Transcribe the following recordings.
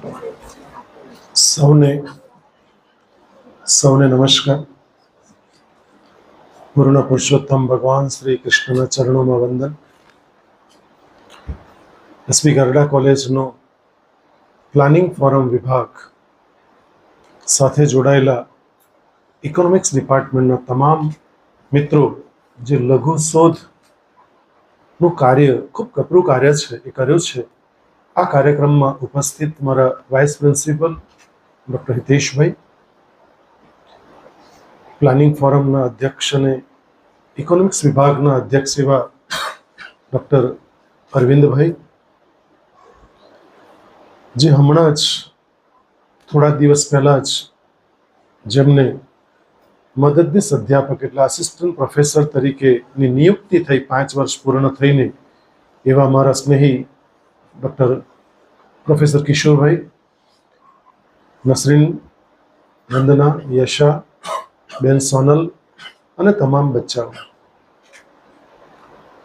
સૌને સૌને નમસ્કાર. પૂર્ણ પુરુષોત્તમ ભગવાન શ્રી કૃષ્ણના ચરણોમાં વંદન. એસપી ગરડા કોલેજનો પ્લાનિંગ ફોરમ વિભાગ સાથે જોડાયેલા ઇકોનોમિક્સ ડિપાર્ટમેન્ટના તમામ મિત્રો જે લઘુ શોધનું કાર્ય, ખૂબ કપરું કાર્ય છે, એ કર્યું છે. આ કાર્યક્રમમાં ઉપસ્થિત મારા વાઇસ પ્રિન્સિપલ ડૉક્ટર હિતેશભાઈ, પ્લાનિંગ ફોરમના અધ્યક્ષ અને ઇકોનોમિક્સ વિભાગના અધ્યક્ષ એવા ડૉક્ટર અરવિંદભાઈ, જે હમણાં જ થોડા દિવસ પહેલાં જ જેમને મદદનીશ અધ્યાપક એટલે આસિસ્ટન્ટ પ્રોફેસર તરીકેની નિયુક્તિ થઈ, 5 વર્ષ પૂર્ણ થઈને, એવા મારા સ્નેહી ડૉક્ટર પ્રોફેસર કિશોરભાઈ, નસરીન, વંદના, યશા બેન, સોનલ અને તમામ બચ્ચાઓ.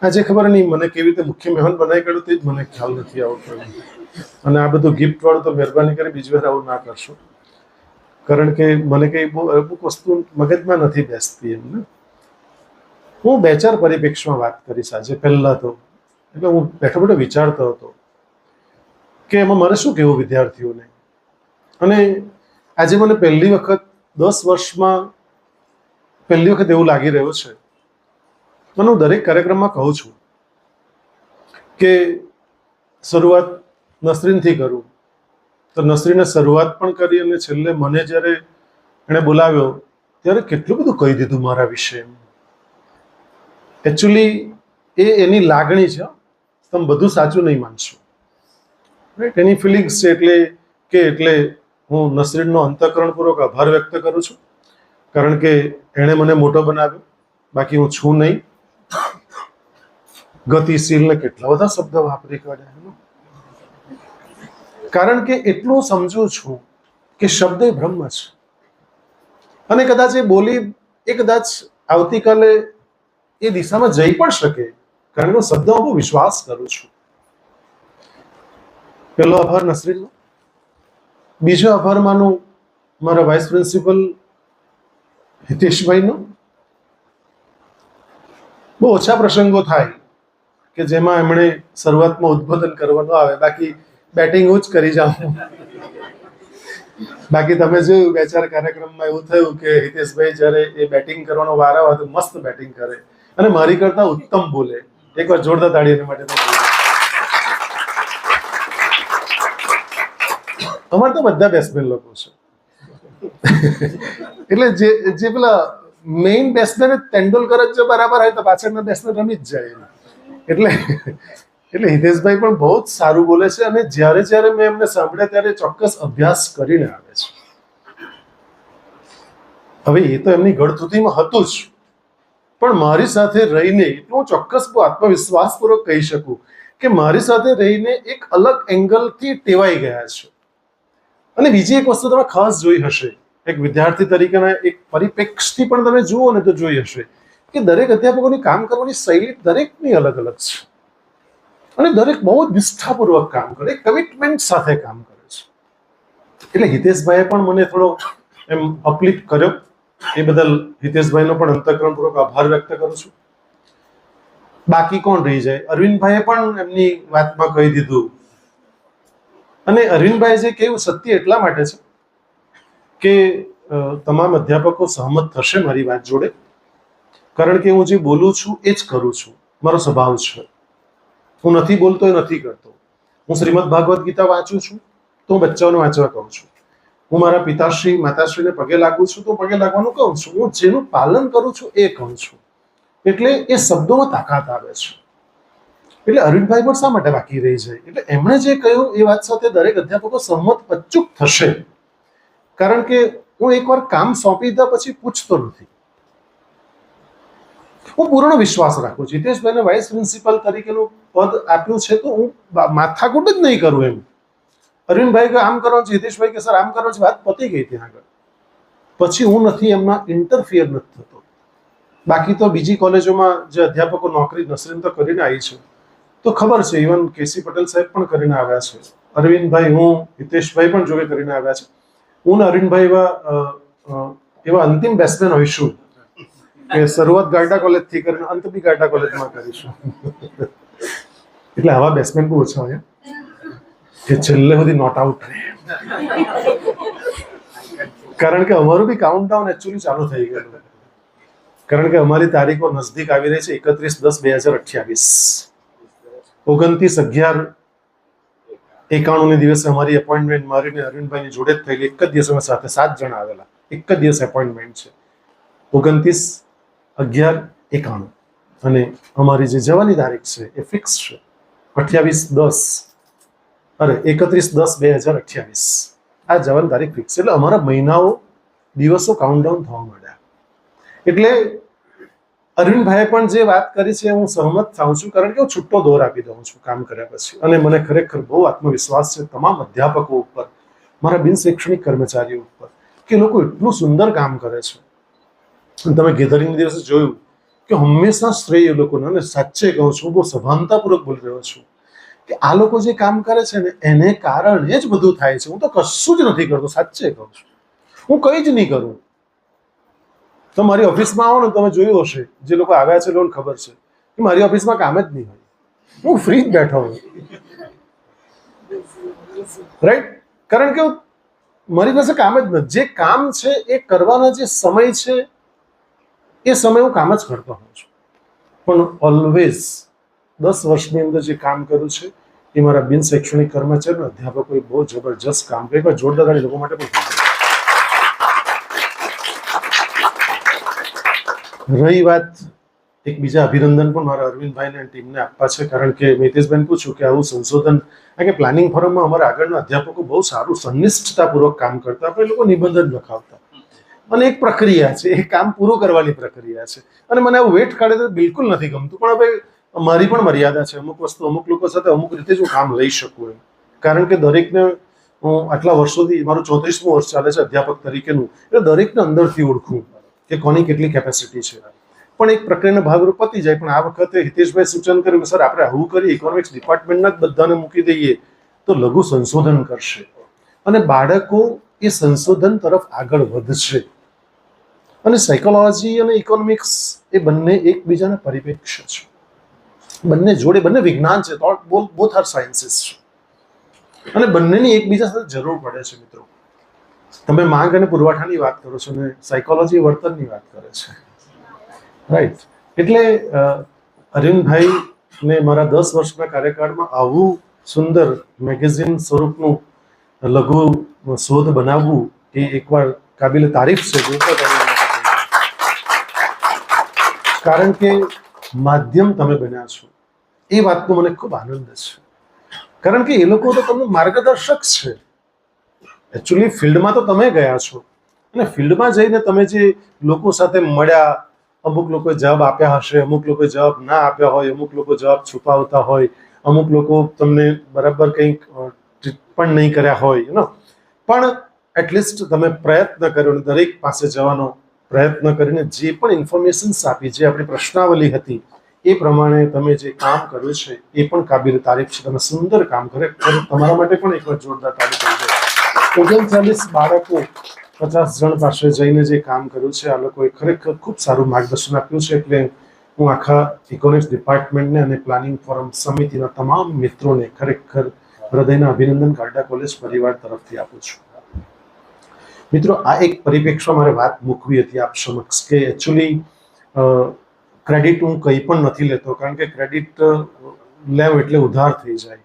આજે ખબર નહીં મને કેવી રીતે મુખ્ય મહેમાન બનાવી કાઢ્યું તે જ મને ખ્યાલ નથી આવતો. અને આ બધું ગિફ્ટ વાળું તો મહેરબાની કરી બીજી વાર આવું ના કરશો, કારણ કે મને કંઈ અમુક વસ્તુ મગજમાં નથી બેસતી એમને. હું 2-4 પરિપ્રેક્ષમાં વાત કરીશ આજે. પહેલાં તો એટલે હું બેઠો બેઠો વિચારતો હતો કે એમાં મારે શું કહેવું વિદ્યાર્થીઓને. અને આજે મને પહેલી વખત 10 વર્ષમાં પહેલી વખત એવું લાગી રહ્યું છે. મને હું દરેક કાર્યક્રમમાં કહું છું કે શરૂઆત નસરીનથી કરું, તો નસરીને શરૂઆત પણ કરી અને છેલ્લે મને જ્યારે એણે બોલાવ્યો ત્યારે કેટલું બધું કહી દીધું મારા વિશે. એકચ્યુઅલી એની લાગણી છે, તમે બધું સાચું નહીં માનશો, રાઈટ? એની ફિલિંગ્સ છે. એટલે હું નસરીનનો અંતઃકરણપૂર્વક આભાર વ્યક્ત કરું છું, કારણ કે એણે મને મોટો બનાવ્યો, બાકી હું છું નહીં. ગતિશીલ ને કેટલા બધા શબ્દ વાપરી કાઢ્યા, કારણ કે એટલું સમજુ છું કે શબ્દ એ બ્રહ્મ છે. અને કદાચ એ બોલી કદાચ આવતીકાલે એ દિશામાં જઈ પણ શકે, કારણ કે શબ્દ હું વિશ્વાસ કરું છું. પહેલો આભાર નસરીનનો. બીજો આભાર માનું મારા વાઇસ પ્રિન્સિપલ હિતેશભાઈનો. બહુ ઓછા પ્રસંગો થાય કે જેમાં એમણે શરૂઆતમાં ઉદ્બોધન કરવાનું આવે, બાકી બેટિંગ હું જ કરી જાઉં. બાકી તમે જોયું 2-4 કાર્યક્રમમાં એવું થયું કે હિતેશભાઈ જ્યારે એ બેટિંગ કરવાનો વારો આવે તો મસ્ત બેટિંગ કરે અને મારી કરતા ઉત્તમ બોલે. એકવાર જોરદાર તાળી એના માટે. અમારે તો બધા બેટ્સમેન લોકો છે, એટલે જે પેલા મેઇન બેટ્સમેન તેંડુલકર જ જો બરાબર હોય તો પાછળના બેટ્સમેન રમી જ જાય. એટલે હિતેશભાઈ પણ બહુ જ સારું બોલે છે અને જ્યારે મેં એમને સાંભળ્યા ત્યારે ચોક્કસ અભ્યાસ કરીને આવે છે. હવે એ તો એમની ગળથૂથીમાં હતું જ, પણ મારી સાથે રહીને એટલું હું ચોક્કસ આત્મવિશ્વાસપૂર્વક કહી શકું કે મારી સાથે રહીને એક અલગ એંગલથી ટેવાઈ ગયા છે. અને બીજી એક વસ્તુ તમે ખાસ જોઈ હશે, એક વિદ્યાર્થી તરીકેના એક પરિપ્રેક્ષથી પણ તમે જુઓ ને તો જોઈ હશે કે દરેક અધ્યાપકોની કામ કરવાની શૈલી દરેકની અલગ અલગ છે અને દરેક બહુ જ નિષ્ઠાપૂર્વક કામ કરે, કમિટમેન્ટ સાથે કામ કરે છે. એટલે હિતેશભાઈએ પણ મને થોડો એમ અપલિફ્ટ કર્યો. એ બદલ હિતેશભાઈનો પણ અંતઃકરણપૂર્વક આભાર વ્યક્ત કરું છું. બાકી કોણ રહી જાય? અરવિંદભાઈએ પણ એમની વાતમાં કહી દીધું. અને અરવિંદભાઈ જે કહ્યું સત્ય એટલા માટે છે કે તમામ અધ્યાપકો સહમત થશે મારી વાત જોડે, કારણ કે હું જે બોલું છું એ જ કરું છું. મારો સ્વભાવ છે. હું નથી બોલતો એ નથી કરતો. હું શ્રીમદ ભાગવત ગીતા વાંચું છું તો હું બચ્ચાઓને વાંચવા કહું છું. હું મારા પિતાશ્રી માતાશ્રીને પગે લાગું છું તો પગે લાગવાનું કહું છું. હું જેનું પાલન કરું છું એ કહું છું. એટલે એ શબ્દોમાં તાકાત આવે છે. એટલે અરવિંદભાઈ પણ શા માટે બાકી રહી જાય? એટલે એમણે જે કહ્યું એ વાત સાથે દરેક અધ્યાપકો સહમત અચૂક થશે, કારણ કે હું એકવાર કામ સોંપી દીધા પછી પૂછતો નથી. હું પૂર્ણ વિશ્વાસ રાખું છું. હિતેશભાઈને વાઇસ પ્રિન્સિપલ તરીકેનું પદ આપ્યું છે તો હું માથાકૂટ જ નહીં કરું એમ. અરવિંદભાઈ કે આમ કરવાનું છે, હિતેશભાઈ કે સર આમ કરવાનું છે, વાત પતી ગઈ ત્યાં આગળ. પછી હું નથી એમના ઇન્ટરફિયર નથી થતો. બાકી તો બીજી કોલેજોમાં જે અધ્યાપકો નોકરી નસરીન તો કરીને આવી છે તો ખબર છે, ઇવન કેસી પટેલ સાહેબ પણ કરીને આવ્યા છે. અરવિંદભાઈ, હું, હિતેશભાઈ પણ જોડે કરીને આવ્યા છે. હું ને અરવિંદભાઈ એવા અંતિમ બેટ્સમેન હોઈશું કે શરૂઆત ગારડા કોલેજથી કરીને અંત બી ગારડા કોલેજમાં કરીશું. એટલે આવા બેટ્સમેન બહુ ઓછા હોય કે છેલ્લે સુધી નોટ આઉટ રહે. કારણ કે અમારું બી કાઉન્ટડાઉન એકચ્યુઅલી ચાલુ થઈ ગયેલું. કારણ કે અમારી તારીખો નજદીક આવી રહી છે. 31/10/2028, 29/11/91 દિવસે અમારી એપોઇન્ટમેન્ટ મારી ને અરવિંદભાઈની જોડે જ થયેલી. એક જ દિવસ અમે સાથે 7 જણા આવેલા. એક જ દિવસ એપોઇન્ટમેન્ટ છે, 29/11/91. અને અમારી જે જવાની તારીખ છે એ ફિક્સ છે 31/10/2028. આ જવાની તારીખ ફિક્સ. એટલે અમારા મહિનાઓ, દિવસો કાઉન્ટડાઉન થવા માંડ્યા. એટલે અરવિંદભાઈએ પણ જે વાત કરી છે હું સહમત થાઉં છું. કારણ કે હું છૂટો દોર આપી દઉં છું કામ કર્યા પછી. અને મને ખરેખર બહુ આત્મવિશ્વાસ છે તમામ અધ્યાપકો ઉપર, મારા બિન શૈક્ષણિક કર્મચારીઓ ઉપર, કે લોકો એટલું સુંદર કામ કરે છે. અને તમે ગેધરિંગ દિવસે જોયું કે હંમેશા શ્રેય એ લોકોને, અને સાચે કહું છું, બહુ સભાનતાપૂર્વક બોલી રહ્યો છું, કે આ લોકો જે કામ કરે છે ને એને કારણે જ બધું થાય છે. હું તો કશું જ નથી કરતો, સાચે કહું છું, હું કંઈ જ નહીં કરું. તો મારી ઓફિસમાં આવો ને, તમે જોયું હશે, જે લોકો આવ્યા છે લોકોને ખબર છે કે મારી ઓફિસમાં કામ જ નહીં હોય. હું ફ્રી જ બેઠો હું, રાઈટ. કારણ કે મારી પાસે કામ જ નથી. જે કામ છે એ કરવાના જે સમય છે એ સમય હું કામ જ કરતો હોઉં છું. પણ ઓલવેઝ 10 વર્ષની અંદર જે કામ કર્યું છે એ મારા બિન શૈક્ષણિક કર્મચારીઓ, અધ્યાપકોએ બહુ જબરજસ્ત કામ કર્યું. એકવાર જોરદાર તાળી લોકો માટે પણ. રહી વાત એક બીજા અભિનંદન પણ મારા અરવિંદભાઈને અને ટીમને આપવા છે. કારણ કે મિતેશભાઈને પૂછ્યું કે આવું સંશોધન, કારણ કે પ્લાનિંગ ફોરમમાં અમારા આગળના અધ્યાપકો બહુ સારું સંનિષ્ઠતાપૂર્વક કામ કરતા. આપણે લોકો નિબંધ જ લખાવતા, અને એક પ્રક્રિયા છે, એ કામ પૂરું કરવાની પ્રક્રિયા છે. અને મને આવું વેટ કાઢે તો બિલકુલ નથી ગમતું. પણ હવે મારી પણ મર્યાદા છે. અમુક વસ્તુ અમુક લોકો સાથે અમુક રીતે જ હું કામ લઈ શકું એમ. કારણ કે દરેકને હું આટલા વર્ષોથી, મારું 34મું વર્ષ ચાલે છે અધ્યાપક તરીકેનું, એટલે દરેકને અંદરથી ઓળખું કે કોની કેટલી કેપેસિટી છે. પણ એક પ્રક્રિયાના ભાગરૂપ પતી જાય. પણ આ વખતે હિતેશભાઈ સૂચન કર્યું કે સર આપણે આવું કરીએ, ઇકોનોમિક્સ ડિપાર્ટમેન્ટના જ બધાને મૂકી દઈએ તો લઘુ સંશોધન કરશે અને બાળકો એ સંશોધન તરફ આગળ વધશે. અને સાયકોલોજી અને ઇકોનોમિક્સ એ બંને એકબીજાના પરિપ્રેક્ષ્ય છે. બંને જોડે, બંને વિજ્ઞાન છે, બોથ આર સાયન્સીસ છે. અને બંનેની એકબીજા સાથે જરૂર પડે છે. મિત્રો, તમે માંગ અને પુરવઠાની વાત કરો છો ને સાયકોલોજી વર્તનની વાત કરે છે, રાઈટ. એટલે અરવિંદભાઈને મારા 10 વર્ષના કાર્યકાળમાં આવું સુંદર મેગેઝિન સ્વરૂપનું લઘુ શોધ બનાવવું એ એકવાર કાબિલે તારીફ છે. કારણ કે માધ્યમ તમે બન્યા છો એ વાતનો મને ખૂબ આનંદ છે. કારણ કે એ લોકો તો તમને માર્ગદર્શક છે. એકચ્યુઅલી ફિલ્ડમાં તો તમે ગયા છો, અને ફિલ્ડમાં જઈને તમે જે લોકો સાથે મળ્યા, અમુક લોકોએ જવાબ આપ્યા હશે, અમુક લોકોએ જવાબ ના આપ્યા હોય, અમુક લોકો જવાબ છુપાવતા હોય, અમુક લોકો તમને બરાબર કંઈક ટિપ્પણ નહીં કર્યા હોય, પણ એટલીસ્ટ તમે પ્રયત્ન કર્યો અને દરેક પાસે જવાનો પ્રયત્ન કરીને જે પણ ઇન્ફોર્મેશન્સ આપી, જે આપણી પ્રશ્નાવલી હતી એ પ્રમાણે તમે જે કામ કર્યું છે એ પણ કાબિલ તારીફ છે. તમે સુંદર કામ કરે. તમારા માટે પણ એકવાર જોરદાર તારીફ થઈ જાય. 39 બાળકો 50 જણ પાસે જઈને જે કામ કર્યું છે, આ લોકોએ ખરેખર ખૂબ સારું માર્ગદર્શન આપ્યું છે. એટલે હું આખા ઇકોનોમિક્સ ડિપાર્ટમેન્ટને અને પ્લાનિંગ ફોરમ સમિતિના તમામ મિત્રોને ખરેખર હૃદયના અભિનંદન ગારડા કોલેજ પરિવાર તરફથી આપું છું. મિત્રો, આ એક પરિપ્રેક્ષ્ય મારે વાત મૂકવી હતી આપ સમક્ષ કે એકચ્યુઅલી ક્રેડિટ હું કંઈ પણ નથી લેતો. કારણ કે ક્રેડિટ લેવ એટલે ઉધાર થઈ જાય.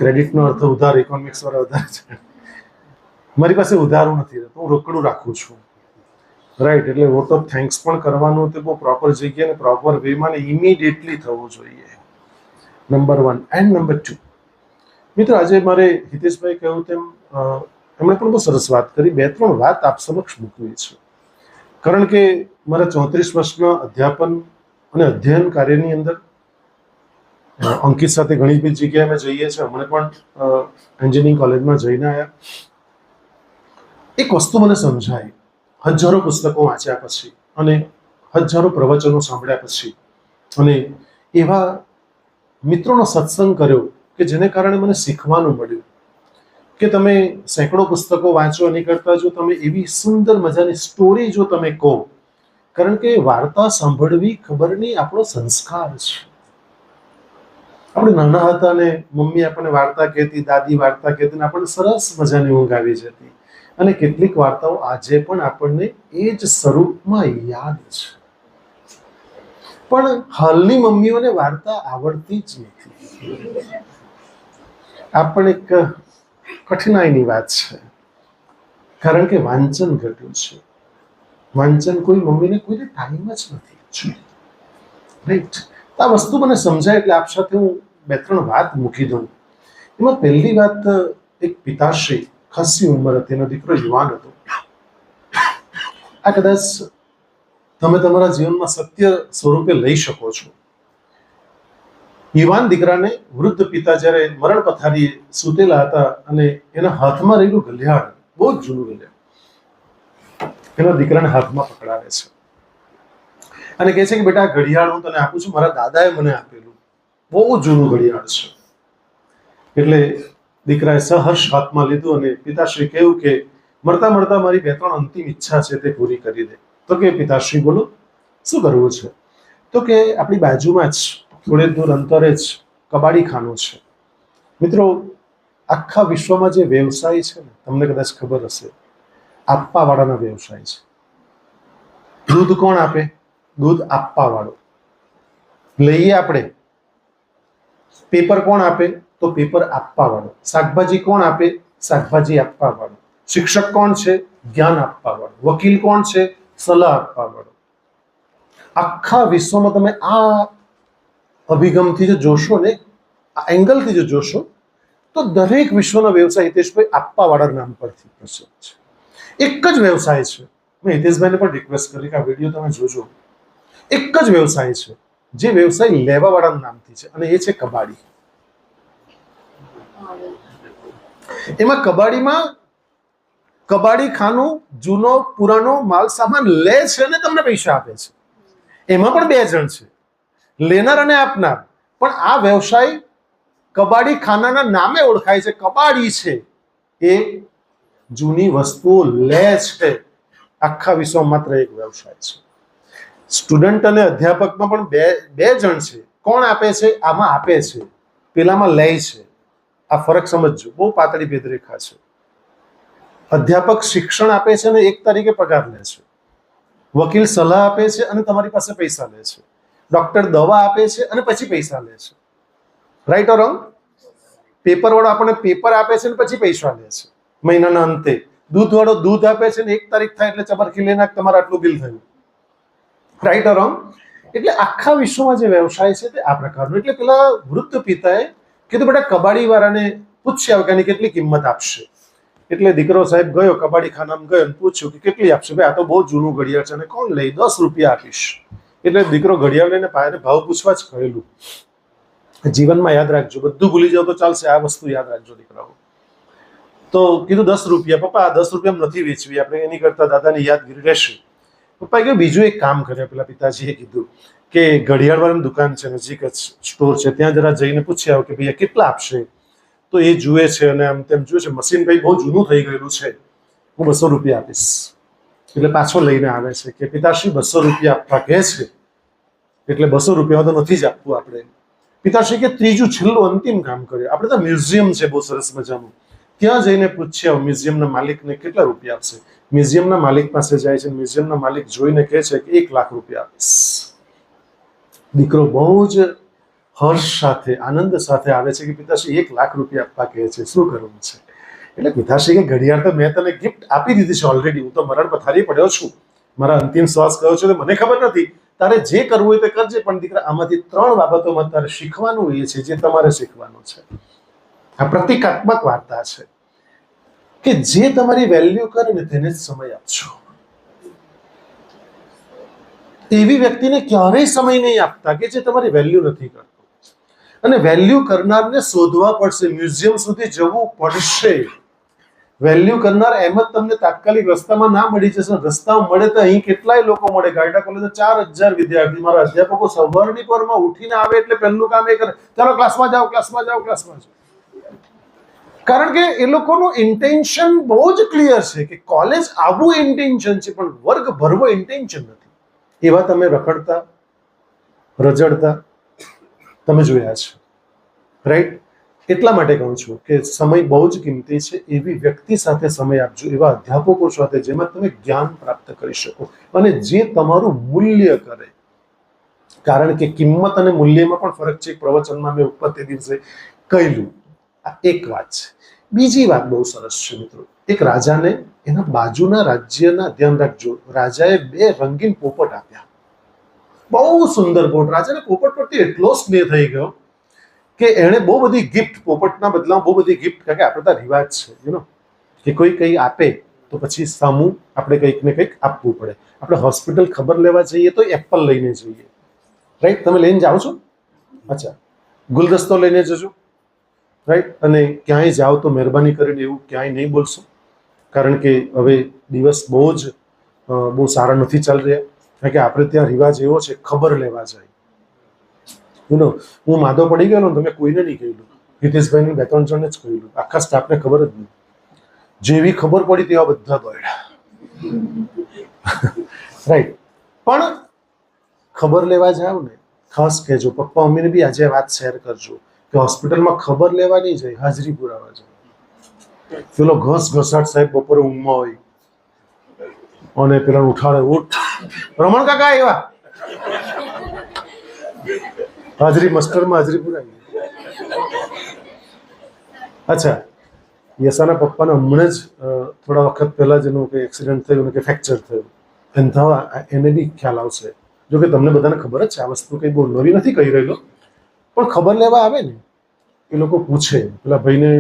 ક્રેડિટનો અર્થ ઉધાર, ઇકોનોમિક્સ વાળા ઉધાર છે. મારી પાસે ઉધારું નથી રહેતું, હું રોકડું રાખું છું, રાઈટ. એટલે વોટ ઓફ થેન્ક્સ પણ કરવાનું તે બહુ પ્રોપર જગ્યાએ ને પ્રોપર વેમાં ને ઇમિડિયેટલી થવું જોઈએ. નંબર 1. એન્ડ નંબર 2, મિત્રો, આજે મારે હિતેશભાઈ કહ્યું તેમ એમણે પણ બહુ સરસ વાત કરી. 2-3 વાત આપ સમક્ષ મૂકવી છે. કારણ કે મારા 34 વર્ષના અધ્યાપન અને અધ્યયન કાર્યની અંદર અંકિત સાથે ઘણી બધી જગ્યાએ અમે જઈએ છીએ. હમણાં પણ એન્જિનિયરિંગ કોલેજમાં જઈને આવ્યા. એક વસ્તુ મને સમજાય, હજારો પુસ્તકો વાંચ્યા પછી અને હજારો પ્રવચનો સાંભળ્યા પછી અને એવા મિત્રોનો સત્સંગ કર્યો કે જેને કારણે મને શીખવાનું મળ્યું કે તમે સેંકડો પુસ્તકો વાંચો એની કરતા જો તમે એવી સુંદર મજાની સ્ટોરી જો તમે કહો, કારણ કે વાર્તા સાંભળવી ખબર નહીં આપણો સંસ્કાર છે. આપણે નાના હતા ને મમ્મી આપણને વાર્તા કહેતી, દાદી વાર્તા કહેતી, આપણને સરસ મજાની ઊંઘ આવી જતી. અને કેટલીક વાર્તાઓ આજે પણ આપણને એ જ સ્વરૂપમાં યાદ છે. પણ હાલની મમ્મીઓને વાર્તા આવડતી જ નથી. આ પણ એક કઠિનાઈની વાત છે, કારણ કે વાંચન ઘટ્યું છે. વાંચન કોઈ મમ્મીને કોઈને ટાઈમ જ નથી. રાઈટ? આ વસ્તુ મને સમજાય એટલે આપ સાથે હું 2-3 વાત મૂકી દઉં. એમાં પહેલી વાત, એક પિતાશ્રી, ખાસી ઉંમર હતી, એનો દીકરો યુવાન હતો. આ કદાચ તમે તમારા જીવનમાં સત્ય સ્વરૂપે લઈ શકો છો. યુવાન દીકરાને વૃદ્ધ પિતા જ્યારે મરણ પથારીએ સૂતેલા હતા અને એના હાથમાં રહેલું ઘડિયાળ, બહુ જ જૂનું ઘડિયાળ, એના દીકરાને હાથમાં પકડાવે છે અને કહે છે કે બેટા, ઘડિયાળ હું તને આપું છું, મારા દાદાએ મને આપેલું, બહુ જૂનું ઘડિયાળ છે. એટલે દીકરાએ સહર્ષ હાથમાં લીધું અને પિતાશ્રી કહ્યું કે મળતા મળતા મારી 2-3 અંતિમ ઈચ્છા છે તે પૂરી કરી દે. તો કે પિતાશ્રી બોલો, શું કરવું છે? તો કે આપણી બાજુમાં જ થોડે દૂર અંતરે જ કબાડી ખાનું છે. મિત્રો, આખા વિશ્વમાં જે વ્યવસાય છે ને, તમને કદાચ ખબર હશે, આપવાવાળાના વ્યવસાય છે. દૂધ કોણ આપે? દૂધ આપવાવાળો. લઈએ આપણે, પેપર કોણ આપે? તો પેપર આપવાવાળો. શાકભાજી કોણ આપે? શાકભાજી આપવાવાળો. શિક્ષક કોણ છે? જ્ઞાન આપવાવાળો. વકીલ કોણ છે? સલાહ આપવાવાળો. આખા વિશ્વમાં તમે આ અભિગમથી જો જોશો ને, આ એંગલથી જો જોશો, તો દરેક વિશ્વનો વ્યવસાય હિતેશભાઈ આપવાવાળા નામ પરથી પ્રસિદ્ધ છે. એક જ વ્યવસાય છે. મેં હિતેશભાઈને પણ રિક્વેસ્ટ કરી કે આ વિડીયો તમે જોજો. એક જ વ્યવસાય છે જે વ્યવસાય લેવાવાળાના નામથી છે, અને એ છે કબાડી. એમાં કબાડી ખાનું જૂનો પુરાનો માલ સામાન લે છે અને તમને પૈસા આપે છે. એમાં પણ 2 જણ છે, લેનાર અને આપનાર. પણ આ વ્યવસાય કબાડી ખાનાના નામે ઓળખાય છે. કબાડી છે એ જૂની વસ્તુઓ લે છે. આખા વિશ્વમાં માત્ર એક વ્યવસાય છે. સ્ટુડન્ટ અને અધ્યાપકમાં પણ બે જણ છે. કોણ આપે છે? આમાં આપે છે, પેલામાં લે છે. આ ફરક સમજજો, બહુ પાતળી ભેદરેખા છે. અધ્યાપક શિક્ષણ આપે છે અને 1 તારીખે પગાર લે છે. વકીલ સલાહ આપે છે અને તમારી પાસે પૈસા લે છે. ડોક્ટર દવા આપે છે અને પછી પૈસા લે છે. Right or wrong? પેપર વાળો આપણને પેપર આપે છે અને પછી પૈસા લે છે મહિનાના અંતે. દૂધ વાળો દૂધ આપે છે ને 1 તારીખ થાય એટલે ચબરખી લઈને તમારે આટલું બિલ થયું. Right or wrong? એટલે આખા વિશ્વમાં જે વ્યવસાય છે તે આ પ્રકારનો. એટલે પેલા વૃદ્ધ પિતાએ કીધું, બેટા કબાડી વાળાને પૂછ્યા કે આની કેટલી કિંમત આપશે. એટલે દીકરો સાહેબ ગયો, કબાડી ખાનામાં ગયો અને પૂછ્યું કે કેટલી આપશે? ભાઈ, આ તો બહુ જૂનું ઘડિયાળ છે અને કોણ લઈ? 10 રૂપિયા આપીશ. એટલે દીકરો ઘડિયાળ લઈને ભાવ પૂછવા જ કહેલું. જીવનમાં યાદ રાખજો, બધું ભૂલી જાવ તો ચાલશે, આ વસ્તુ યાદ રાખજો દીકરાઓ. તો કીધું 10 રૂપિયા. પપ્પા, આ 10 રૂપિયામાં નથી વેચવી, આપણે એની કરતા દાદાની યાદગીરી રહેશે. પપ્પાએ કહ્યું બીજું એક કામ કરે. પેલા પિતાજીએ કીધું કે ઘડિયાળવાળાની દુકાન છે, નજીક જ સ્ટોર છે, ત્યાં જરા જઈને પૂછી આવો કે ભાઈ કેટલા આપશે. તો એ જુએ છે અને આમ તેમ જુએ છે, મશીન ભાઈ બહુ જૂનું થઈ ગયેલું છે, હું 200 રૂપિયા આપીશ. એટલે પાછો લઈને આવે છે કે પિતાશ્રી 200 રૂપિયા આપવા કહે છે, એટલે 200 રૂપિયા તો નથી જ આપવું આપણે. પિતાશ્રી કે ત્રીજું છેલ્લું અંતિમ કામ કર્યું. આપણે તો મ્યુઝિયમ છે બહુ સરસ મજાનું, ત્યાં જઈને પૂછ્યા મ્યુઝિયમના માલિકને કેટલા રૂપિયા આપશે. મ્યુઝિયમના માલિક પાસે જાય છે, મ્યુઝિયમના માલિક જોઈને કહે છે કે 1 લાખ રૂપિયા આપીશ. દીકરો બહુ જ હર્ષ સાથે, આનંદ સાથે આવે છે કે પિતાશ્રી 1 લાખ રૂપિયા આપવા કહે છે, શું કરવું છે? એટલે પિતાશ્રી કે ઘડિયાળ તો મેં તને ગિફ્ટ આપી દીધી છે ઓલરેડી, હું તો મરણ પથારી પડ્યો છું, મારા અંતિમ શ્વાસ કયો છે તો મને ખબર નથી, તારે જે કરવું હોય તે કરજે, પણ દીકરા આમાંથી 3 બાબતોમાં તારે શીખવાનું એ છે જે તમારે શીખવાનું છે. આ પ્રતિકાત્મક વાર્તા છે કે જે તમારી વેલ્યુ કરે ને તેને જ સમય આપજો. એવી વ્યક્તિને ક્યારેય સમય નહીં આપતા કે જે તમારી વેલ્યુ નથી કરતો. અને વેલ્યુ કરનારને શોધવા પડશે, મ્યુઝિયમ સુધી જવું પડશે. વેલ્યુ કરનાર એમ જ તમને તાત્કાલિક રસ્તામાં ના મળી જશે. રસ્તામાં મળે તો અહીં કેટલાય લોકો મળે. ગાયડા કોલેજના 4000 વિદ્યાર્થી, મારા અધ્યાપકો સવારની પરમાં ઉઠીને આવે એટલે પહેલું કામ એ કરે, ચાલો ક્લાસમાં જાઓ, ક્લાસમાં જાઓ, ક્લાસમાં જાઓ. કારણ કે એ લોકોનું ઇન્ટેન્શન બહુ જ ક્લિયર છે કે કોલેજ આવવું ઇન્ટેન્શન છે, પણ વર્ગ ભરવો ઇન્ટેન્શન નથી. એવા તમે રખડતા રજડતા તમે જોયા છે, રાઈટ? એટલા માટે કહું છું કે સમય બહુ જ કિંમતી છે. એવી વ્યક્તિ સાથે સમય આપજો, એવા અધ્યાપકો સાથે જેમાં તમે જ્ઞાન પ્રાપ્ત કરી શકો અને જે તમારું મૂલ્ય કરે. કારણ કે કિંમત અને મૂલ્યમાં પણ ફરક છે. એક પ્રવચનમાં મેં ઉપર તે દિવસે કહેલું. આ એક વાત છે. બીજી વાત બહુ સરસ છે મિત્રો. એક રાજાને એના બાજુના રાજ્યના, ધ્યાન રાખજો, રાજાએ 2 રંગીન પોપટ આપ્યા. બહુ સુંદર પોપટ. રાજાને પોપટ પરથી એટલો સ્નેહ થઈ ગયો કે એણે બહુ બધી ગિફ્ટ, પોપટના બદલામાં બહુ બધી ગિફ્ટ, કારણ કે આપણે તો રિવાજ છે કે કોઈ કંઈ આપે તો પછી સામું આપણે કંઈક ને કંઈક આપવું પડે. આપણે હોસ્પિટલ ખબર લેવા જઈએ તો એપલ લઈને જઈએ, રાઈટ? તમે લઈને જાઓ છો? અચ્છા, ગુલદસ્તો લઈને જજો, રાઈટ? અને ક્યાંય જાઓ તો મહેરબાની કરીને એવું ક્યાંય નહીં બોલશો, કારણ કે હવે દિવસ બહુ સારા નથી ચાલી રહ્યા. કારણ કે આપણે ત્યાં રિવાજ એવો છે, ખબર લેવા જાય. હું માદો પડી ગયેલો, તમે કોઈને નહીં કહ્યું. હિતેશભાઈને 2-3 જણને જ કહ્યું, આખા સ્ટાફને ખબર જ નહીં. જેવી ખબર પડી તેવા બધા દોડ્યા, રાઈટ? પણ ખબર લેવા જાવ ને, ખાસ કહેજો, પપ્પા મમ્મીને બી આજે વાત શેર કરજો કે હોસ્પિટલમાં ખબર લેવા નહીં જાય, હાજરી પુરાવા જાય. પેલો ઘસાટ સાહેબ બપોરે ઊંઘમાં હોય અને પેલા ઉઠાડે, ઉઠ રમણ કાકા એવા, હાજરી મસ્ટરમાં હાજરી પુરાવી. અચ્છા, યશાના પપ્પાને હમણાં જ થોડા વખત પહેલા જ એનું કંઈ એક્સિડન્ટ થયું કે ફ્રેક્ચર થયું. એને બી ખ્યાલ આવશે. જો કે તમને બધાને ખબર જ છે, આ વસ્તુ કંઈ બહુ નવી નથી કહી રહેલો, પણ ખબર લેવા આવે ને એ લોકો પૂછે, પેલા ભાઈને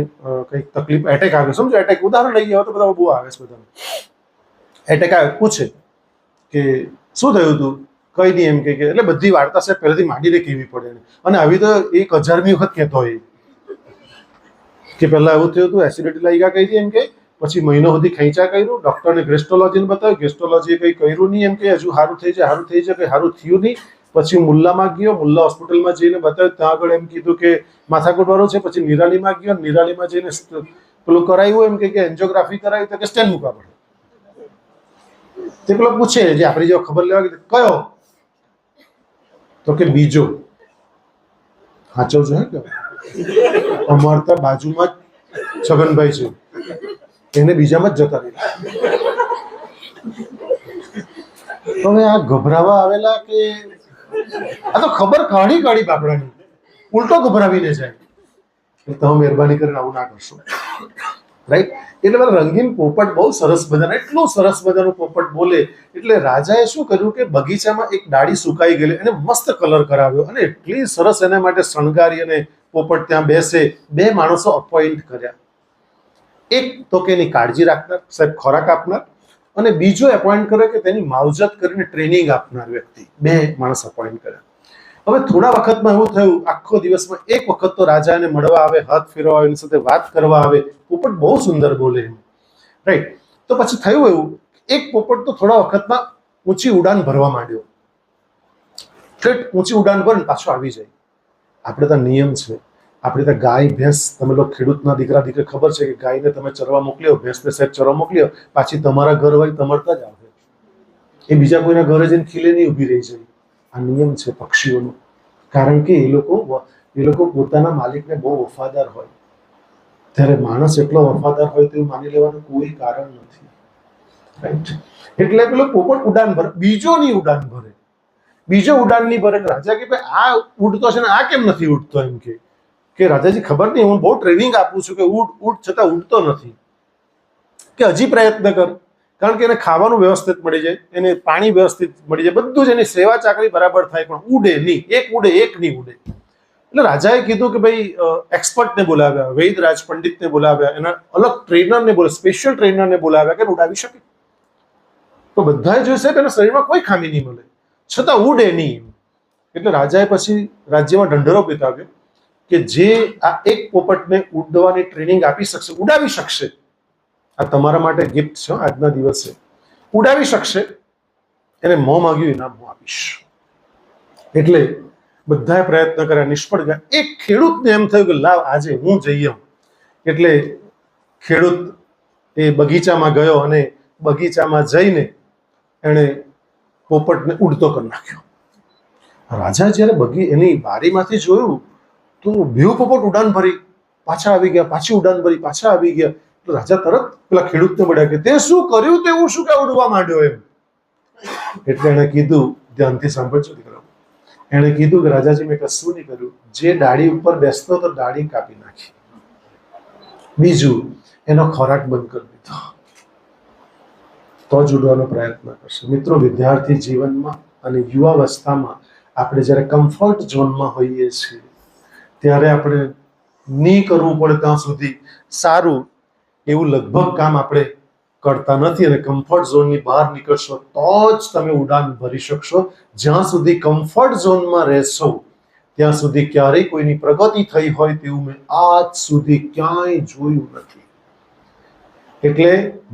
કંઈક તકલીફ, એટેક આવે, સમજો એટેક, ઉદાહરણ લઈ ગયા તો બધા બહુ આવે છે બધાને. એટેક આવે, પૂછે કે શું થયું હતું, કઈ નહીં, એમ કે એટલે બધી વાર્તા સાહેબ પહેલાથી માંડીને કેવી પડે. અને આવી તો 1000મી વખત કહેતો હોય કે પહેલા એવું થયું હતું, એસિડિટી લઈ ગયા કહી એમ કે, પછી મહિનો સુધી ખેંચા કર્યું, ડોક્ટરને ગેસ્ટ્રોલોજીને બતાવ્યું, ગેસ્ટ્રોલોજીએ કંઈ કર્યું નહીં, એમ કે હજુ સારું થઈ જાય, કંઈ સારું થયું નહીં. પછી મુલ્લામાં ગયો, મુલ્લા હોસ્પિટલમાં જઈને બતાવ્યું, ત્યાં આગળ એમ કીધું કે માથાકૂટ વાળું છે. પછી નિરાલીમાં ગયો, નિરાલીમાં જઈને પેલું કરાવ્યું, એમ કે એન્જિયોગ્રાફી કરાવી તો કે સ્ટેન મૂકવા પડે. તે પેલો પૂછે જે આપણી જેવો ખબર લેવા કયો, તો કે બીજો. સાચો છે કે અમારે ત્યાં બાજુમાં જ છગનભાઈ છે, એને બીજામાં જ જતા રહ્યા. હવે આ ગભરાવા આવેલા કે આ તો ખબર કાઢી બાપડાની, ઉલટો ગભરાવીને જાય. તમે મહેરબાની કરીને આવું ના કરશો, રાઈટ? એટલે બધા રંગીન પોપટ બહુ સરસ મજાના, એટલું સરસ મજાનું પોપટ બોલે. એટલે રાજાએ શું કર્યું કે બગીચામાં એક ડાળી સુકાઈ ગયેલી, એને મસ્ત કલર કરાવ્યો અને એટલી સરસ એના માટે શણગારી અને પોપટ ત્યાં બેસે. 2 માણસો અપોઇન્ટ કર્યા. એક તો કે એની કાળજી રાખનાર, સાહેબ ખોરાક આપનાર, અને બીજો એપોઇન્ટ કર્યો કે તેની માવજત કરીને ટ્રેનિંગ આપનાર વ્યક્તિ. 2 માણસ અપોઇન્ટ કર્યા. હવે થોડા વખતમાં એવું થયું, આખો દિવસમાં એક વખત તો રાજા એને મળવા આવે, હાથ ફેરવા આવે, એની સાથે વાત કરવા આવે. પોપટ બહુ સુંદર બોલે, રાઈટ? તો પછી થયું એવું, એક પોપટ તો થોડા વખતમાં ઊંચી ઉડાન ભરવા માંડ્યો. ઊંચી ઉડાન ભરીને પાછો આવી જાય. આપણે ત્યાં નિયમ છે, આપણે ત્યાં ગાય ભેંસ, તમે લોકો ખેડૂતના દીકરા દીકરી, ખબર છે કે ગાયને તમે ચરવા મોકલ્યો, ભેંસને સાહેબ ચરવા મોકલ્યો, પાછી તમારા ઘર હોય તમારતા જ આવે. એ બીજા કોઈના ઘરે જઈને ખીલે નહીં ઊભી રહી જાય. આ નિયમ છે પક્ષીઓનો. કારણ કે એ લોકો પોતાના માલિકને બહુ વફાદાર હોય. ત્યારે માણસ એટલો વફાદાર હોય તેવું માની લેવાનું કોઈ કારણ નથી, રાઈટ? એટલે પેલો પોપટ ઉડાન ભરે, બીજો નહીં ઉડાન ભરે, બીજો ઉડાન નહીં ભરે. રાજા કે ભાઈ આ ઉડતો છે ને આ કેમ નથી ઉડતો? એમ કે રાજાજી ખબર નહીં, હું બહુ ટ્રેનિંગ આપું છું કે ઉડ છતાં ઉડતો નથી. કે હજી પ્રયત્ન કર, કારણ કે એને ખાવાનું વ્યવસ્થિત મળી જાય, એને પાણી વ્યવસ્થિત મળી જાય, બધું જ એની સેવા ચાકરી બરાબર થાય, પણ ઉડે નહીં. એક નહીં ઉડે. એટલે રાજાએ કીધું કે ભાઈ એક્સપર્ટને બોલાવ્યા, વૈદરાજ પંડિતને બોલાવ્યા, એના અલગ ટ્રેનરને બોલાવ્યા, સ્પેશિયલ ટ્રેનરને બોલાવ્યા કે ઉડાવી શકે. તો બધાએ જોઈશે કે એના શરીરમાં કોઈ ખામી નહીં મળે, છતાં ઉડે નહીં. એટલે રાજાએ પછી રાજ્યમાં ઢંઢેરો પીતાવ્યો કે જે આ એક પોપટને ઉડવાની ટ્રેનિંગ આપી શકશે, ઉડાવી શકશે, આ તમારા માટે ગિફ્ટ છે આજના દિવસે, ઉડાવી શકશે, એને મોં માંગ્યું ઇનામ હું આપીશ. એટલે બધાએ પ્રયત્ન કર્યા, નિષ્ફળ ગયા. એક ખેડૂતને એમ થયું કે લાવ આજે હું જઈ આવું. એટલે ખેડૂત એ બગીચામાં ગયો અને બગીચામાં જઈને એણે પોપટને ઉડતો કરી નાખ્યો. રાજા જ્યારે એની બારીમાંથી જોયું તો બેવ પોપટ ઉડાન ભરી પાછા આવી ગયા, પાછી ઉડાન ભરી પાછા આવી ગયા. તો રાજા તરત પેલા ખેડૂતને મળ્યા કે તે શું કર્યું, તેવું શું કે ઉડવા માંડ્યો એમ. એટલે એણે કીધું, ધ્યાનથી સાંભળજો દીકરા, એણે કીધું કે રાજાજી મેં કશું નહીં કર્યું, જે ડાળી ઉપર બેસતો તો ડાળી કાપી નાખી. બીજું, એનો ખોરાક બંધ કરી દીધો, તો જ ઉડવાનો પ્રયત્ન કરશે. મિત્રો, વિદ્યાર્થી જીવનમાં અને યુવાવસ્થામાં આપણે જ્યારે કમ્ફર્ટ ઝોનમાં હોઈએ છીએ ત્યારે આપણે નહીં કરવું પડે ત્યાં સુધી સારું એવું લગભગ કામ આપણે કરતા નથી, અને કમ્ફર્ટ ઝોનની બહાર નીકળશો તો જ તમે ઉડાન ભરી શકશો. જ્યાં સુધી કમ્ફર્ટ ઝોનમાં રહેશો ત્યાં સુધી ક્યારેય કોઈની પ્રગતિ થઈ હોય તેવું મેં આજ સુધી ક્યાંય જોયું નથી. એટલે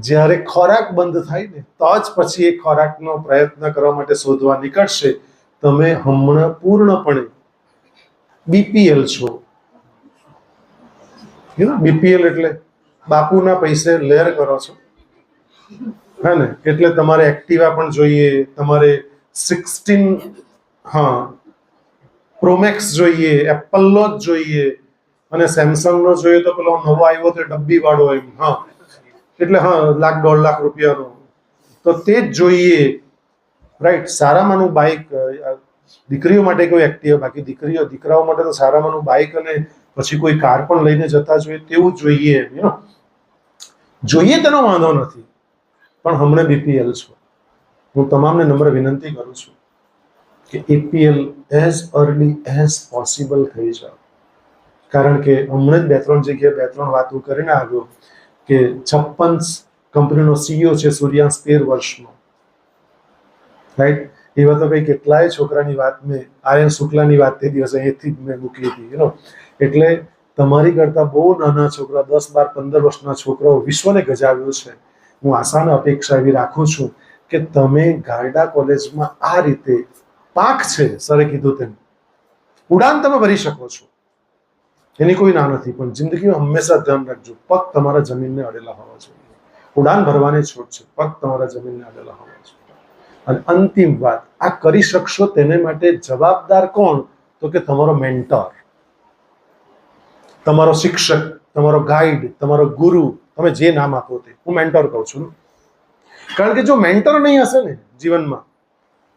જ્યારે ખોરાક બંધ થાય ને તો જ પછી એ ખોરાકનો પ્રયત્ન કરવા માટે શોધવા નીકળશે. તમે હમણાં પૂર્ણપણે બીપીએલ છો. બીપીએલ એટલે બાપુના પૈસે લહેર કરો છો, હા ને? એટલે તમારે એક્ટિવા પણ જોઈએ, તમારે 16 પ્રોમેક્સ જોઈએ, એપલનો જ જોઈએ, અને સેમસંગનો જોઈએ તો પેલો નવો આવ્યો તો ડબ્બી વાળો એમ, એટલે લાખ 1.5 લાખ રૂપિયાનો, તો તે જ જોઈએ, રાઈટ? સારામાંનું બાઇક દીકરીઓ માટે કોઈ એક્ટિવા, બાકી દીકરાઓ માટે તો સારામાંનું બાઇક અને પછી કોઈ કાર પણ લઈને જતા જોઈએ તેવું જોઈએ. જોઈએ તેનો વાંધો નથી, પણ હમણાં બીપીએલ છો. હું તમામને નમ્ર વિનંતી કરું છું કે APL as early as possible થઈ જાવ. કારણ કે હમણાં જ 2-3 જગ્યાએ 2-3 વાતો કરીને આવ્યો કે 56 કંપનીનો સીઈઓ છે, સૂર્યાંશ 13 વર્ષનો, રાઈટ? એવા તો કઈ કેટલાય છોકરાની વાત મેં આર્યન શુક્લાની વાત તે દિવસે અહીંથી જ મેં મૂકી હતી. એટલે તમારી કરતા બહુ નાના છોકરા, 10, 12, 15 વર્ષના છોકરાઓ વિશ્વને ગજાવ્યો છે. હું આશા અપેક્ષા એવી રાખું છું કે તમે ગારડા કોલેજમાં આ રીતે પાક છે, સરે કીધું તેમ ઉડાન તમે ભરી શકો છો, એની કોઈ ના નથી. પણ જિંદગીમાં હંમેશા ધ્યાન રાખજો, પગ તમારા જમીનને અડેલા હોવા જોઈએ. ઉડાન ભરવાની છૂટ છે, પગ તમારા જમીનને અડેલા હોવા જોઈએ. અને અંતિમ વાત, આ કરી શકશો તેને માટે જવાબદાર કોણ? તો કે તમારો મેન્ટર, તમારો શિક્ષક, તમારો ગાઈડ, તમારો ગુરુ, તમે જે નામ આપો તે. હું મેન્ટર કહું છું, કારણ કે જો મેન્ટર નહીં હશે ને જીવનમાં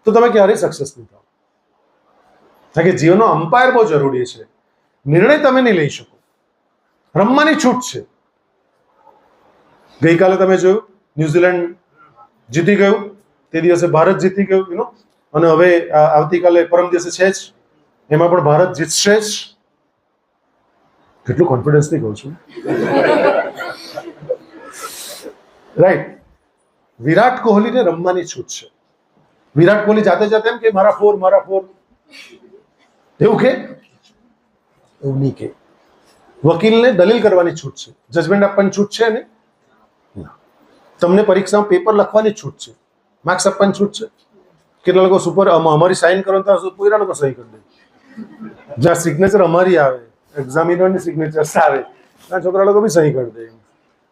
તો તમે ક્યારેય સક્સેસ નહીં થાવ. કારણ કે જીવનનો અમ્પાયર બહુ જરૂરી છે. નિર્ણય તમે નહીં લઈ શકો, રમવાની છૂટ છે. ગઈકાલે તમે જોયું ન્યુઝીલેન્ડ જીતી ગયું, તે દિવસે ભારત જીતી ગયું, અને હવે આવતીકાલે પરમ દિવસે છે જ, એમાં પણ ભારત જીતશે જ. કેટલું કોન્ફિડન્સથી કહું છું, રાઈટ? વિરાટ કોહલીને રમવાની છૂટ છે. વિરાટ કોહલી જાતે જાતે એમ કે મારા 4 એવું કે એવું નહીં કે. વકીલને દલીલ કરવાની છૂટ છે, જજમેન્ટ આપવાની છૂટ છે ને? તમને પરીક્ષામાં પેપર લખવાની છૂટ છે, માર્ક્સ આપવાની છૂટ છે. કેટલા લોકો સુપર અમારી સાઇન કરો તો પૂરા લોકો સહી કરી દે. જ્યાં સિગ્નેચર અમારી આવે, એક્ઝામિનરની સિગ્નેચર આવે, ત્યાં છોકરા લોકો બી સહી કરી દે.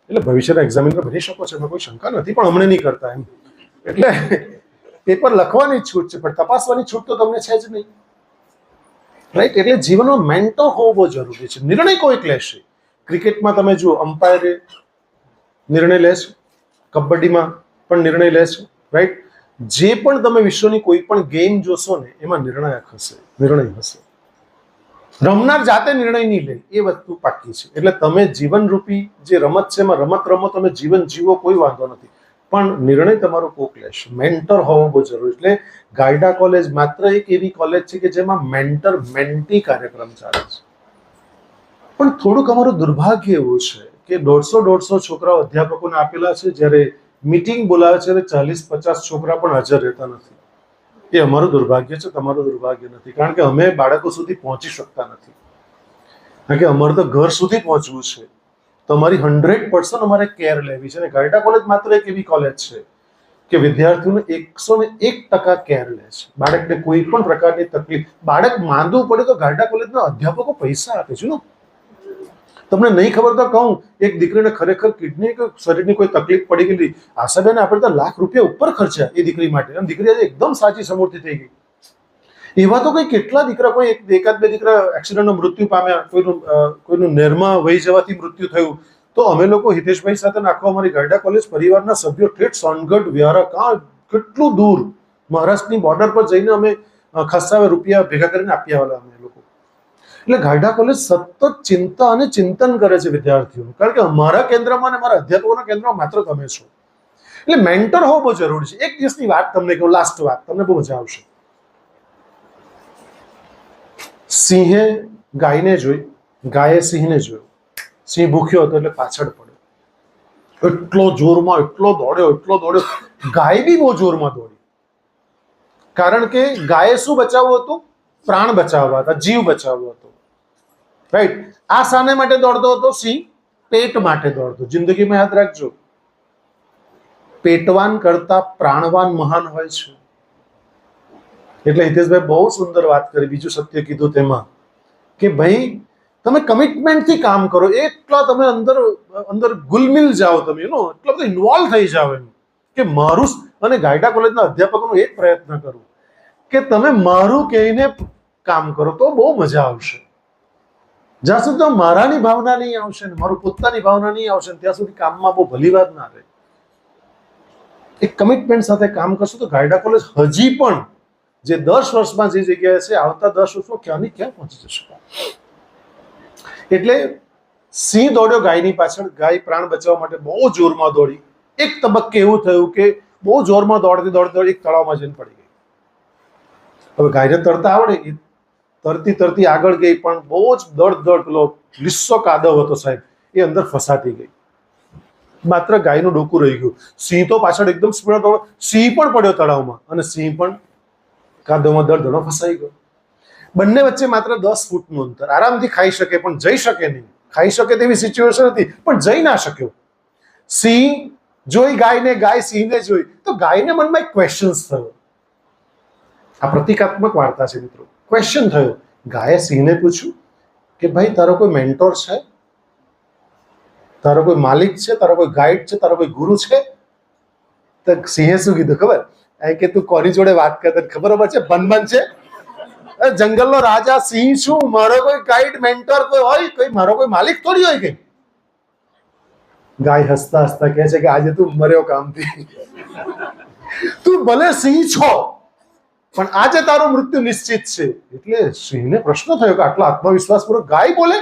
એટલે ભવિષ્યના એક્ઝામિનર બની શકો છો, એમાં કોઈ શંકા નથી, પણ અમને નહીં કરતા એમ. એટલે પેપર લખવાની છૂટ છે, પણ તપાસવાની છૂટ તો તમને છે જ નહીં, રાઈટ? એટલે જીવનનો મેન્ટર હોવો બહુ જરૂરી છે. નિર્ણય કોઈક લેશે. ક્રિકેટમાં તમે જુઓ, અમ્પાયરે નિર્ણય લે છે, કબડ્ડીમાં પણ નિર્ણય લે છે, રાઈટ? જે પણ તમે વિશ્વની કોઈ પણ ગેમ જોશો ને એમાં નિર્ણય હશે. રમનાર જાતે નિર્ણય નહીં લે, એ વસ્તુ પાકી છે. એટલે તમે જીવનરૂપી જે રમત છે એમાં રમત રમો, તમે જીવન જીવો, કોઈ વાંધો નથી, પણ નિર્ણય તમારો કોક લેશે. મેન્ટર હોવો બહુ જરૂરી. એટલે ગાયડા કોલેજ માત્ર એક એવી કોલેજ છે કે જેમાં મેન્ટર મેન્ટી કાર્યક્રમ ચાલે છે. પણ થોડુંક અમારું દુર્ભાગ્ય એવું છે કે 150 છોકરાઓ અધ્યાપકોને આપેલા છે, જ્યારે મીટિંગ બોલાવે છે ત્યારે 40-50 છોકરા પણ હાજર રહેતા નથી. એ અમારું દુર્ભાગ્ય છે, તમારું દુર્ભાગ્ય નથી. કારણ કે અમે બાળકો સુધી પહોંચી શકતા નથી, કારણ કે અમારે તો ઘર સુધી પહોંચવું છે. તો અમારી 100% અમારે કેર લેવી છે. અને ગાયડા કોલેજ માત્ર એક એવી કોલેજ છે કે વિદ્યાર્થીઓને 101% કેર લે છે. બાળકને કોઈ પણ પ્રકારની તકલીફ, બાળક માંદવું પડે તો ગાયડા કોલેજના અધ્યાપકો પૈસા આપે છે. તમને નહીં ખબર તો કહું, એક દીકરીને ખરેખર કિડની કે શરીરની કોઈ તકલીફ પડી ગયેલી, આશાબેન આપણે તો લાખ રૂપિયા ઉપર ખર્ચ્યા એ દીકરી માટે, અને દીકરી આજે એકદમ સાચી સમૂર્તિ થઈ ગઈ. એવા તો કઈ કેટલા દીકરા, કોઈ એકાદ બે દીકરા એક્સિડન્ટમાં મૃત્યુ પામ્યા, કોઈનું નહેરમાં વહી જવાથી મૃત્યુ થયું. તો અમે લોકો હિતેશભાઈ સાથે આખો અમારી ગાયડા કોલેજ પરિવારના સભ્યો ઠેઠ સોનગઢ, વ્યારા, કાં કેટલું દૂર મહારાષ્ટ્રની બોર્ડર પર જઈને અમે ખસાવે રૂપિયા ભેગા કરીને આપ્યા વાળા અમે લોકો. એટલે ગાયડા કોલેજ સતત ચિંતા અને ચિંતન કરે છે વિદ્યાર્થીઓનું, કારણ કે અમારા કેન્દ્રમાં અને મારા અધ્યાપકોના કેન્દ્રમાં માત્ર તમે છો. એટલે મેન્ટર હોવો બહુ જરૂરી છે. એક દિવસની વાત તમને કહું, લાસ્ટ વાત, તમને બહુ મજા આવશે. સિંહે ગાયને જોઈ, ગાયે સિંહને જોયો. સિંહ ભૂખ્યો હતો એટલે પાછળ પડ્યો. એટલો જોરમાં એટલો દોડ્યો, ગાય બી બહુ જોરમાં દોડી. કારણ કે ગાયે શું બચાવવું હતું? પ્રાણ બચાવવા હતા, જીવ બચાવવો હતો. રાઈટ. આ શાને માટે દોડતો હતો? સિંહ પેટ માટે દોડતો. જિંદગીમાં યાદ રાખજો, પેટવાન કરતા પ્રાણવાન મહાન હોય છે. એટલે હિતેશભાઈ બહુ સુંદર વાત કરી. બીજું સત્ય કીધું તેમાં કે ભાઈ તમે કમિટમેન્ટથી કામ કરો, એટલા તમે અંદર ગુલમિલ જાઓ, તમે એટલા બધા ઇન્વોલ્વ થઈ જાઓ એમ કે મારું. અને ગાયડા કોલેજના અધ્યાપકોનો એક પ્રયત્ન કરું કે તમે મારું કહીને કામ કરો તો બહુ મજા આવશે. જ્યાં સુધી મારાની ભાવના નહીં આવશે ને મારું પોતાની ભાવના નહીં આવશે ને ત્યાં સુધી કામમાં બહુ ભલી વાત ના રહે. એક કમિટમેન્ટ સાથે કામ કરશો તો ગાયડા કોલેજ હજી પણ જે 10 વર્ષમાં જે જગ્યાએ છે, આવતા 10 વર્ષમાં ક્યાંની ક્યાં પહોંચી જશે. એટલે સિંહ દોડ્યો ગાયની પાછળ. ગાય પ્રાણ બચાવવા માટે બહુ જોરમાં દોડી. એક તબક્કે એવું થયું કે બહુ જોરમાં દોડતી એક તળાવમાં જઈને પડી ગઈ. હવે ગાયને તરતા આવડે, તરતી આગળ ગઈ, પણ બહુ જ દડ પેલો લીસ્સો કાદવ હતો સાહેબ, એ અંદર ફસાતી ગઈ. માત્ર ગાયનું ડોકું રહી ગયું. સિંહ તો પાછળ એકદમ સ્પીડ દોડ્યો. સિંહ પણ પડ્યો તળાવમાં અને સિંહ પણ કાદવમાં દડો ફસાઈ ગયો. બંને વચ્ચે માત્ર 10 ફૂટનું અંતર. આરામથી ખાઈ શકે પણ જઈ શકે નહીં. ખાઈ શકે તેવી સિચ્યુએશન હતી પણ જઈ ના શક્યો. સિંહ જોઈ ગાયને, ગાય સિંહને જોઈ, તો ગાયને મનમાં એક ક્વેશ્ચન થયો. આ પ્રતિકાત્મક વાર્તા છે મિત્રો. ક્વેશ્ચન થયો. ગાયે સિંહને પૂછ્યું કે ભાઈ તારો કોઈ મેન્ટોર છે? તારો કોઈ માલિક છે? તારો કોઈ ગાઈડ છે? તારો કોઈ ગુરુ છે? તો સિંહે શું કીધું ખબર? કે તું કોની જોડે વાત કરતા ખબર છે? બનબન છે, જંગલનો રાજા સિંહ છું, મારો કોઈ ગાઈડ મેન્ટર કોઈ હોય? કોઈ મારો કોઈ માલિક થોડી હોય કે? ગાય હસતા હસતા કહે છે કે આજે તું મર્યો કામથી. તું ભલે સિંહ છો પણ આજે તારું મૃત્યુ નિશ્ચિત છે. એટલે સિંહને પ્રશ્ન થયો કે આટલા આત્મવિશ્વાસપૂર્વક ગાય બોલે?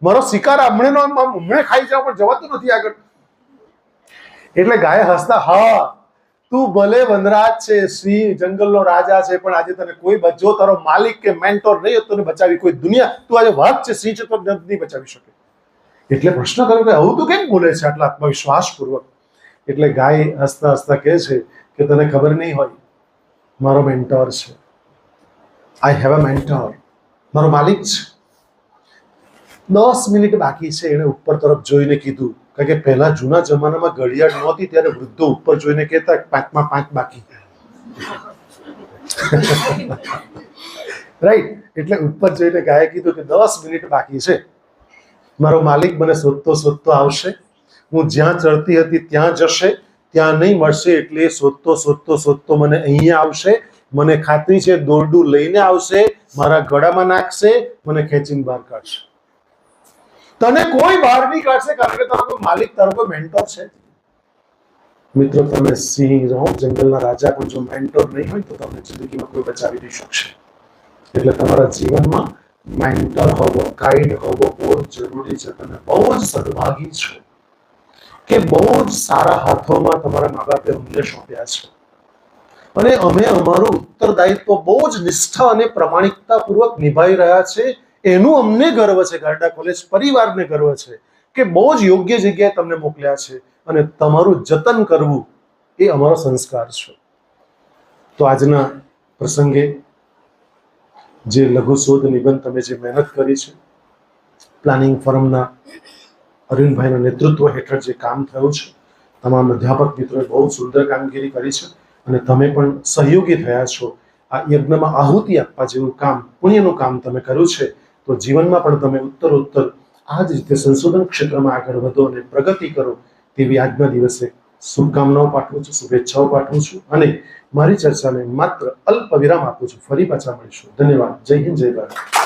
મારો શિકાર હમણે ખાઈ જાવ પણ જવાતું નથી આગળ. એટલે ગાય હસતા, હા તું ભલે વનરાજ છે, સિંહ જંગલનો રાજા છે, પણ આજે તને કોઈ જો તારો માલિક કે મેન્ટોર નહીં તને બચાવી કોઈ દુનિયા, તું આજે વાઘ છે, સિંહ છે, તો નહીં બચાવી શકે. એટલે પ્રશ્ન કર્યો કે આવું તું કેમ બોલે છે આટલા આત્મવિશ્વાસપૂર્વક? એટલે ગાય હસતા હસતા કહે છે કે તને ખબર નહીં હોય, મારો મેન્ટોર છે. I have a mentor. મારો માલિક છે. 10 મિનિટ બાકી છે. એને ઉપર તરફ જોઈને કીધું, કારણ કે પહેલા જૂના જમાનામાં ઘડિયાળ નહોતી ત્યારે વૃદ્ધો ઉપર જોઈને કહેતા 5 માં 5 બાકી. રાઈટ. એટલે ઉપર જોઈને ગાયે કીધું કે 10 મિનિટ બાકી છે. મારો માલિક મને શોધતો આવશે. હું જ્યાં ચડતી હતી ત્યાં જશે, ત્યાં નહીં મળશે. એટલે શોધતો મને અહીંયા આવશે. મને ખાતરી છે દોરડું લઈને આવશે, મારા ગળામાં નાખશે, મને ખેંચીને બહાર કાઢશે. તને કોઈ બહાર નહીં કાઢશે, કારણ કે તારો કોઈ માલિક, તારો કોઈ મેન્ટોર છે. મિત્રો, તમે સિંહ રહો, જંગલના રાજા, પણ જો મેન્ટોર નહીં હોય તો તમને જિંદગીમાં કોઈ બચાવી નહીં શકશે. એટલે તમારા જીવનમાં મેન્ટર હોવો, ગાઈડ હોવો બહુ જ જરૂરી છે. તમે બહુ જ સદભાગી છો કે બહુ જ સારા હાથોમાં તમારા મા બાપે અમને સોંપ્યા છે, અને અમે અમારું ઉત્તરદાયિત્વ બહુ જ નિષ્ઠા અને પ્રમાણિકતા પૂર્વક નિભાવી રહ્યા છે. એનું અમને ગર્વ છે. ગાયડા કોલેજ પરિવારને ગર્વ છે કે બહુ જ યોગ્ય જગ્યાએ તમને મોકલ્યા છે, અને તમારું જતન કરવું એ અમારો સંસ્કાર છે. તો આજના પ્રસંગે જે લઘુ શોધ નિબંધ તમે જે મહેનત કરી છે, પ્લાનિંગ ફર્મના અરવિંદભાઈના નેતૃત્વ હેઠળ જે કામ થયું છે, તમામ અધ્યાપક મિત્રોએ બહુ સુંદર કામગીરી કરી છે, અને તમે પણ સહયોગી થયા છો. આ યજ્ઞમાં આહુતિ આપવા જેવું કામ, પુણ્યનું કામ તમે કર્યું છે. તો જીવનમાં પણ તમે ઉત્તરોત્તર આ જ રીતે સંશોધન ક્ષેત્રમાં આગળ વધો અને પ્રગતિ કરો તેવી આજના દિવસે શુભકામનાઓ પાઠવું છું, શુભેચ્છાઓ પાઠવું છું અને મારી ચર્ચાને માત્ર અલ્પ વિરામ આપું છું. ફરી પાછા મળીશું. ધન્યવાદ. જય હિન્દ, જય ભારત.